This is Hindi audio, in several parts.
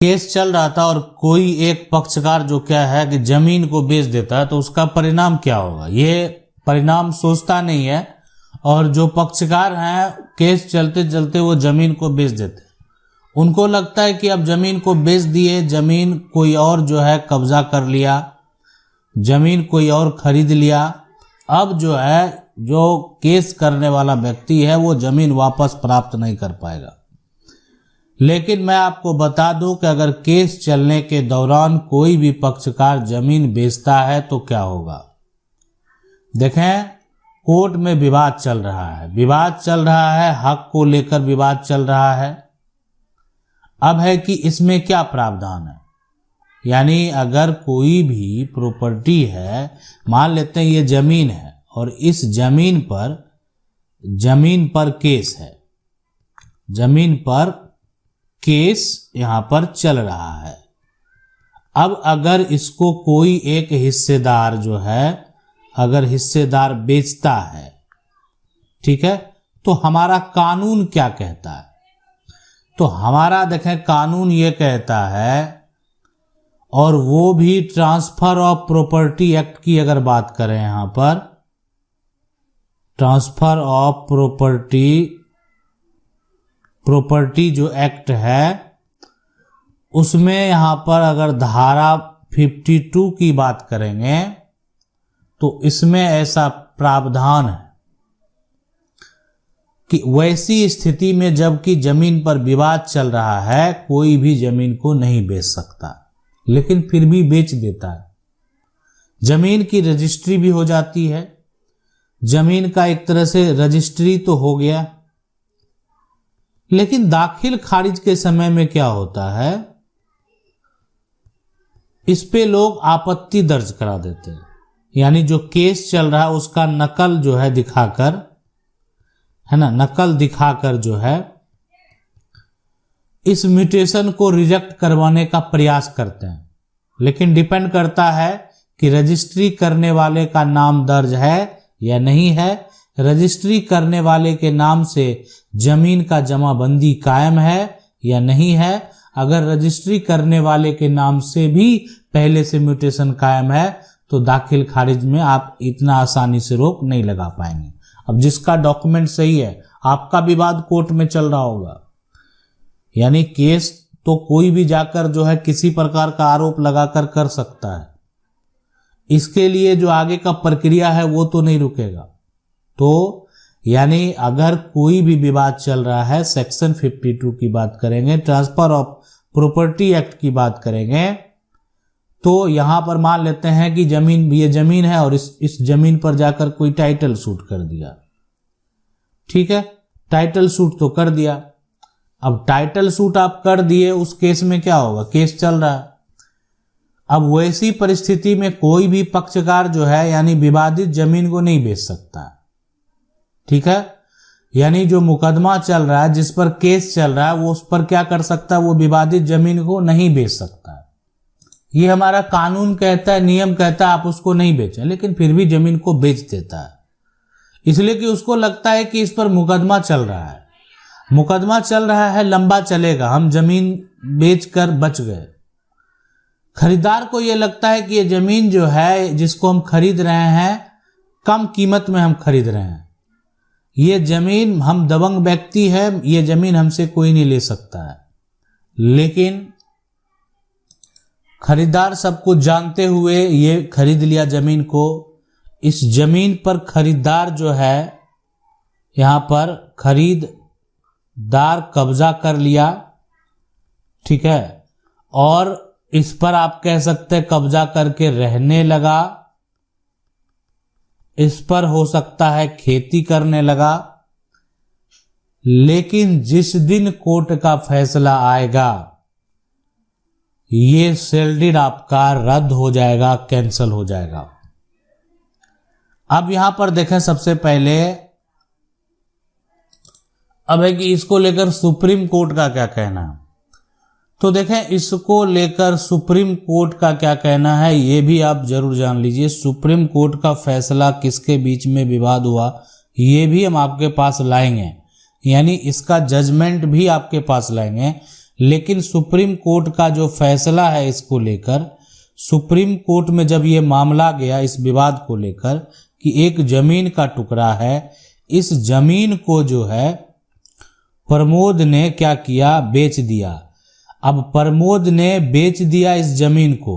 केस चल रहा था और कोई एक पक्षकार जो क्या है कि जमीन को बेच देता है, तो उसका परिणाम क्या होगा, ये परिणाम सोचता नहीं है। और जो पक्षकार हैं केस चलते चलते वो जमीन को बेच देते हैं। उनको लगता है कि अब जमीन को बेच दिए, जमीन कोई और जो है कब्जा कर लिया, जमीन कोई और खरीद लिया। अब जो है जो केस करने वाला व्यक्ति है वो जमीन वापस प्राप्त नहीं कर पाएगा। लेकिन मैं आपको बता दूं कि अगर केस चलने के दौरान कोई भी पक्षकार जमीन बेचता है तो क्या होगा। देखें, कोर्ट में विवाद चल रहा है, हक को लेकर विवाद चल रहा है। अब है कि इसमें क्या प्रावधान है, यानी अगर कोई भी प्रॉपर्टी है, मान लेते हैं ये जमीन है और इस जमीन पर केस है, जमीन पर केस यहां पर चल रहा है। अब अगर इसको कोई एक हिस्सेदार जो है, अगर हिस्सेदार बेचता है, ठीक है, तो हमारा कानून क्या कहता है। तो हमारा देखें कानून ये कहता है, और वो भी ट्रांसफर ऑफ प्रॉपर्टी एक्ट की अगर बात करें, यहां पर ट्रांसफर ऑफ प्रॉपर्टी जो एक्ट है उसमें यहां पर अगर धारा 52 की बात करेंगे तो इसमें ऐसा प्रावधान है कि वैसी स्थिति में जबकि जमीन पर विवाद चल रहा है, कोई भी जमीन को नहीं बेच सकता, लेकिन फिर भी बेच देता है। जमीन की रजिस्ट्री भी हो जाती है, जमीन का एक तरह से रजिस्ट्री तो हो गया, लेकिन दाखिल खारिज के समय में क्या होता है, इस पे लोग आपत्ति दर्ज करा देते हैं। यानी जो केस चल रहा है उसका नकल जो है दिखाकर, है ना, नकल दिखाकर जो है इस म्यूटेशन को रिजेक्ट करवाने का प्रयास करते हैं। लेकिन डिपेंड करता है कि रजिस्ट्री करने वाले का नाम दर्ज है या नहीं है, रजिस्ट्री करने वाले के नाम से जमीन का जमाबंदी कायम है या नहीं है। अगर रजिस्ट्री करने वाले के नाम से भी पहले से म्यूटेशन कायम है तो दाखिल खारिज में आप इतना आसानी से रोक नहीं लगा पाएंगे। अब जिसका डॉक्यूमेंट सही है, आपका विवाद कोर्ट में चल रहा होगा, यानी केस तो कोई भी जाकर जो है किसी प्रकार का आरोप लगाकर कर सकता है, इसके लिए जो आगे का प्रक्रिया है वो तो नहीं रुकेगा। तो यानी अगर कोई भी विवाद चल रहा है, सेक्शन 52 की बात करेंगे, ट्रांसफर ऑफ प्रॉपर्टी एक्ट की बात करेंगे, तो यहां पर मान लेते हैं कि ये जमीन है और इस जमीन पर जाकर कोई टाइटल सूट कर दिया, ठीक है, टाइटल सूट तो कर दिया। अब टाइटल सूट आप कर दिए, उस केस में क्या होगा, केस चल रहा है। अब वैसी परिस्थिति में कोई भी पक्षकार जो है यानी विवादित जमीन को नहीं बेच सकता, ठीक है। यानी जो मुकदमा चल रहा है, जिस पर केस चल रहा है, वो उस पर क्या कर सकता है, वो विवादित जमीन को नहीं बेच सकता है। ये हमारा कानून कहता है, नियम कहता है आप उसको नहीं बेचें, लेकिन फिर भी जमीन को बेच देता है, इसलिए कि उसको लगता है कि इस पर मुकदमा चल रहा है, लंबा चलेगा, हम जमीन बेचकर बच गए। खरीदार को यह लगता है कि ये जमीन जो है जिसको हम खरीद रहे हैं, कम कीमत में हम खरीद रहे हैं, ये जमीन, हम दबंग व्यक्ति है, ये जमीन हमसे कोई नहीं ले सकता है। लेकिन खरीदार सब कुछ जानते हुए ये खरीद लिया जमीन को। इस जमीन पर खरीदार जो है, यहां पर खरीदार कब्जा कर लिया, ठीक है, और इस पर आप कह सकते हैं कब्जा करके रहने लगा, इस पर हो सकता है खेती करने लगा। लेकिन जिस दिन कोर्ट का फैसला आएगा, ये सेल डीड आपका रद्द हो जाएगा, कैंसल हो जाएगा। अब यहां पर देखें, सबसे पहले अब है कि इसको लेकर सुप्रीम कोर्ट का क्या कहना है। तो देखें, इसको लेकर सुप्रीम कोर्ट का क्या कहना है ये भी आप जरूर जान लीजिए। सुप्रीम कोर्ट का फैसला किसके बीच में विवाद हुआ ये भी हम आपके पास लाएंगे, यानी इसका जजमेंट भी आपके पास लाएंगे। लेकिन सुप्रीम कोर्ट का जो फैसला है इसको लेकर, सुप्रीम कोर्ट में जब ये मामला गया इस विवाद को लेकर कि एक जमीन का टुकड़ा है, इस जमीन को जो है प्रमोद ने क्या किया, बेच दिया। अब प्रमोद ने बेच दिया इस जमीन को।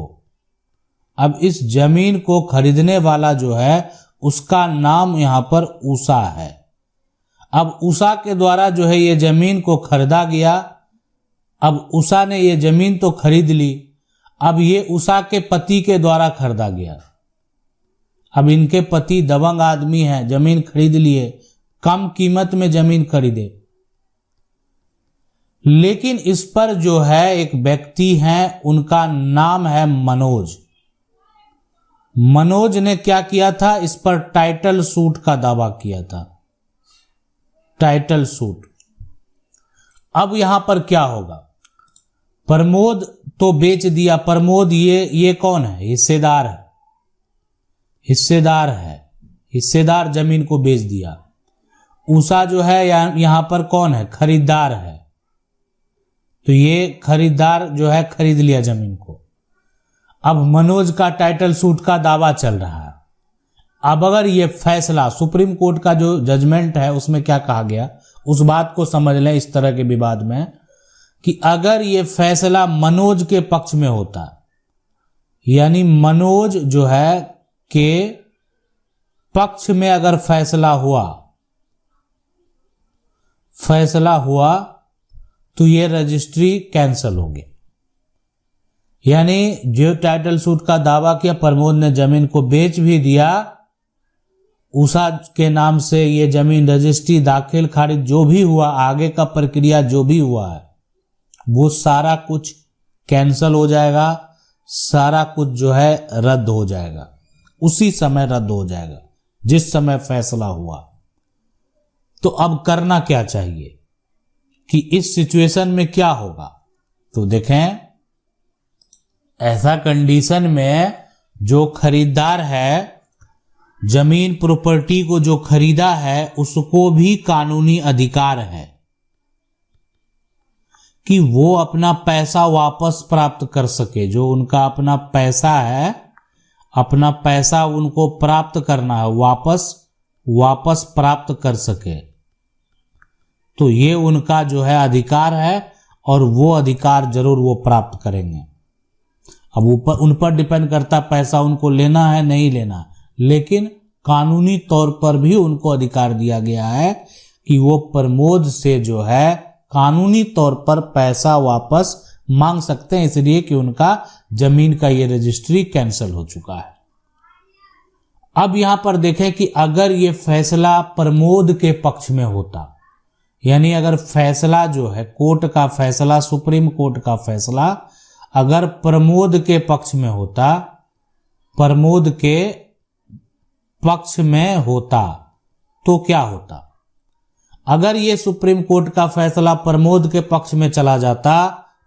अब इस जमीन को खरीदने वाला जो है उसका नाम यहाँ पर उषा है। अब उषा के द्वारा जो है ये जमीन को खरीदा गया। अब उषा ने ये जमीन तो खरीद ली, अब ये उषा के पति के द्वारा खरीदा गया। अब इनके पति दबंग आदमी हैं, जमीन खरीद लिए, कम कीमत में जमीन खरीदे, लेकिन इस पर जो है एक व्यक्ति हैं, उनका नाम है मनोज। मनोज ने क्या किया था, इस पर टाइटल सूट का दावा किया था, टाइटल सूट। अब यहां पर क्या होगा, प्रमोद तो बेच दिया। प्रमोद ये कौन है, हिस्सेदार है, हिस्सेदार है, हिस्सेदार जमीन को बेच दिया। उषा जो है यहां पर कौन है, खरीदार है। तो ये खरीदार जो है खरीद लिया जमीन को। अब मनोज का टाइटल सूट का दावा चल रहा है। अब अगर ये फैसला सुप्रीम कोर्ट का जो जजमेंट है उसमें क्या कहा गया, उस बात को समझ लें इस तरह के विवाद में, कि अगर ये फैसला मनोज के पक्ष में होता, यानी मनोज जो है के पक्ष में अगर फैसला हुआ तो ये रजिस्ट्री कैंसिल हो गई। यानी जो टाइटल सूट का दावा किया, प्रमोद ने जमीन को बेच भी दिया, उषा के नाम से ये जमीन रजिस्ट्री दाखिल खारिज जो भी हुआ, आगे का प्रक्रिया जो भी हुआ है वो सारा कुछ कैंसिल हो जाएगा, सारा कुछ जो है रद्द हो जाएगा, उसी समय रद्द हो जाएगा जिस समय फैसला हुआ। तो अब करना क्या चाहिए कि इस सिचुएशन में क्या होगा, तो देखें ऐसा कंडीशन में जो खरीदार है, जमीन प्रॉपर्टी को जो खरीदा है, उसको भी कानूनी अधिकार है कि वो अपना पैसा वापस प्राप्त कर सके। जो उनका अपना पैसा है, अपना पैसा उनको प्राप्त करना है, वापस प्राप्त कर सके। तो ये उनका जो है अधिकार है और वो अधिकार जरूर वो प्राप्त करेंगे। अब ऊपर उन पर डिपेंड करता पैसा उनको लेना है नहीं लेना, लेकिन कानूनी तौर पर भी उनको अधिकार दिया गया है कि वो प्रमोद से जो है कानूनी तौर पर पैसा वापस मांग सकते हैं, इसलिए कि उनका जमीन का ये रजिस्ट्री कैंसिल हो चुका है। अब यहां पर देखें कि अगर ये फैसला प्रमोद के पक्ष में होता, यानी अगर फैसला जो है कोर्ट का फैसला, सुप्रीम कोर्ट का फैसला अगर प्रमोद के पक्ष में होता, प्रमोद के पक्ष में होता तो क्या होता। अगर ये सुप्रीम कोर्ट का फैसला प्रमोद के पक्ष में चला जाता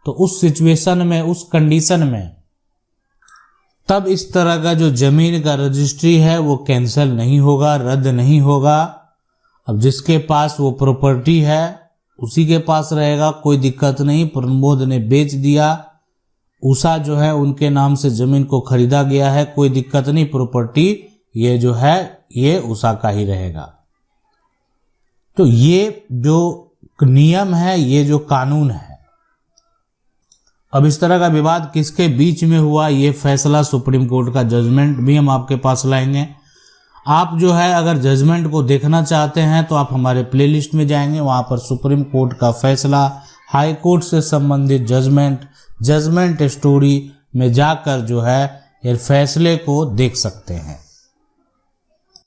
तो उस सिचुएशन में, उस कंडीशन में, तब इस तरह का जो जमीन का रजिस्ट्री है वो कैंसिल नहीं होगा, रद्द नहीं होगा। अब जिसके पास वो प्रॉपर्टी है उसी के पास रहेगा, कोई दिक्कत नहीं। प्रमोद ने बेच दिया, उषा जो है उनके नाम से जमीन को खरीदा गया है, कोई दिक्कत नहीं, प्रॉपर्टी ये जो है ये उषा का ही रहेगा। तो ये जो नियम है, ये जो कानून है। अब इस तरह का विवाद किसके बीच में हुआ, ये फैसला सुप्रीम कोर्ट का जजमेंट भी हम आपके पास लाएंगे। आप जो है अगर जजमेंट को देखना चाहते हैं तो आप हमारे प्लेलिस्ट में जाएंगे, वहां पर सुप्रीम कोर्ट का फैसला, हाई कोर्ट से संबंधित जजमेंट स्टोरी में जाकर जो है ये फैसले को देख सकते हैं।